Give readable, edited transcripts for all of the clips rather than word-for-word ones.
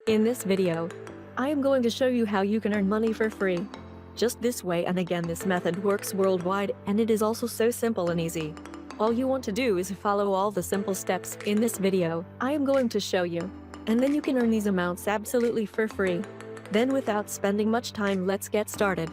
In this video, I am going to show you how you can earn money for free. Just this way, and again, this method works worldwide and it is also so simple and easy. All you want to do is follow all the simple steps in this video I am going to show you. And then you can earn these amounts absolutely for free. Then without spending much time, let's get started.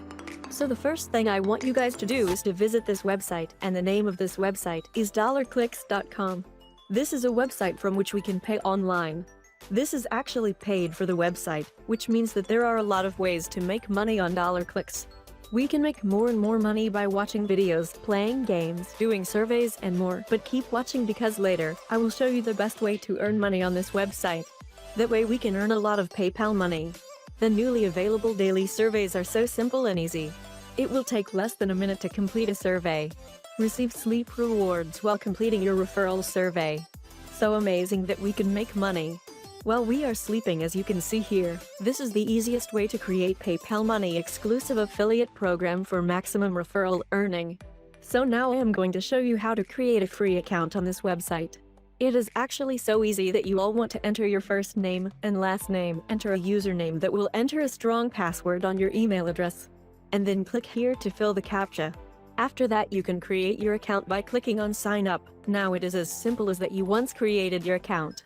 So the first thing I want you guys to do is to visit this website, and the name of this website is $clicks.com. This is a website from which we can pay online. This is actually paid for the website, which means that there are a lot of ways to make money on $clicks. We can make more and more money by watching videos, playing games, doing surveys, and more. But keep watching because later, I will show you the best way to earn money on this website. That way we can earn a lot of PayPal money. The newly available daily surveys are so simple and easy. It will take less than a minute to complete a survey. Receive sleep rewards while completing your referral survey. So amazing that we can make money while we are sleeping, as you can see here. This is the easiest way to create PayPal money exclusive affiliate program for maximum referral earning. So now I am going to show you how to create a free account on this website. It is actually so easy that you all want to enter your first name and last name, enter a username that will enter a strong password on your email address, and then click here to fill the CAPTCHA. After that, you can create your account by clicking on sign up. Now it is as simple as that. You once created your account.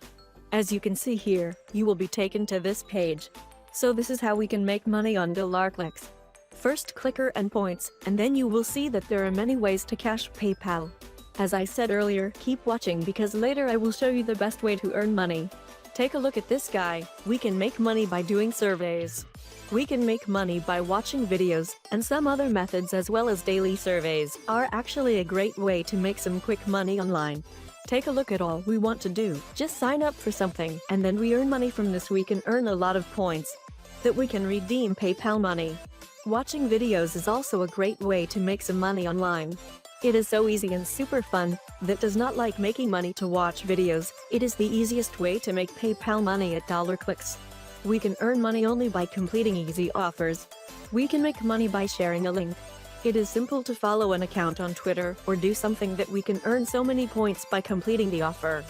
As you can see here, you will be taken to this page. So this is how we can make money on $clicks. First, clicker and points, and then you will see that there are many ways to cash PayPal. As I said earlier, keep watching because later I will show you the best way to earn money. Take a look at this guy. We can make money by doing surveys. We can make money by watching videos, and some other methods as well as daily surveys are actually a great way to make some quick money online. Take a look at all we want to do. Just sign up for something, and then we earn money from this. We can earn a lot of points that we can redeem PayPal money. Watching videos is also a great way to make some money online. It is so easy and super fun. That does not like making money to watch videos. It is the easiest way to make PayPal money at $clicks. We can earn money only by completing easy offers. We can make money by sharing a link. It is simple to follow an account on Twitter or do something that we can earn so many points by completing the offer.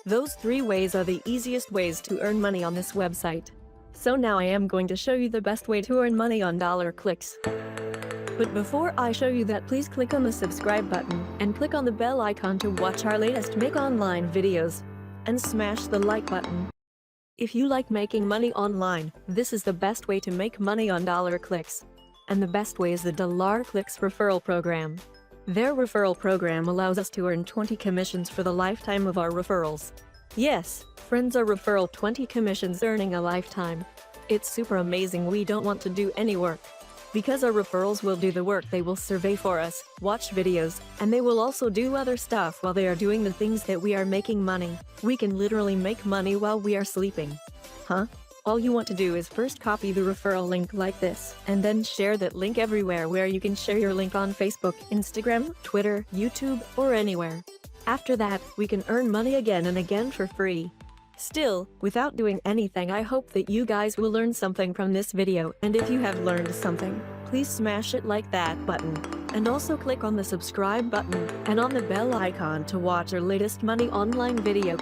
Those 3 ways are the easiest ways to earn money on this website. So now I am going to show you the best way to earn money on $clicks. But before I show you that, please click on the subscribe button and click on the bell icon to watch our latest Make Online videos. And smash the like button. If you like making money online, this is the best way to make money on $clicks. And the best way is the $clicks referral program. Their referral program allows us to earn 20 commissions for the lifetime of our referrals. Yes, friends, our referral 20 commissions earning a lifetime. It's super amazing. We don't want to do any work. Because our referrals will do the work. They will survey for us, watch videos, and they will also do other stuff while they are doing the things that we are making money. We can literally make money while we are sleeping. Huh? All you want to do is first copy the referral link like this, and then share that link everywhere where you can share your link on Facebook, Instagram, Twitter, YouTube, or anywhere. After that, we can earn money again and again for free. Still, without doing anything, I hope that you guys will learn something from this video, and if you have learned something, please smash it like that button. And also click on the subscribe button and on the bell icon to watch our latest money online video.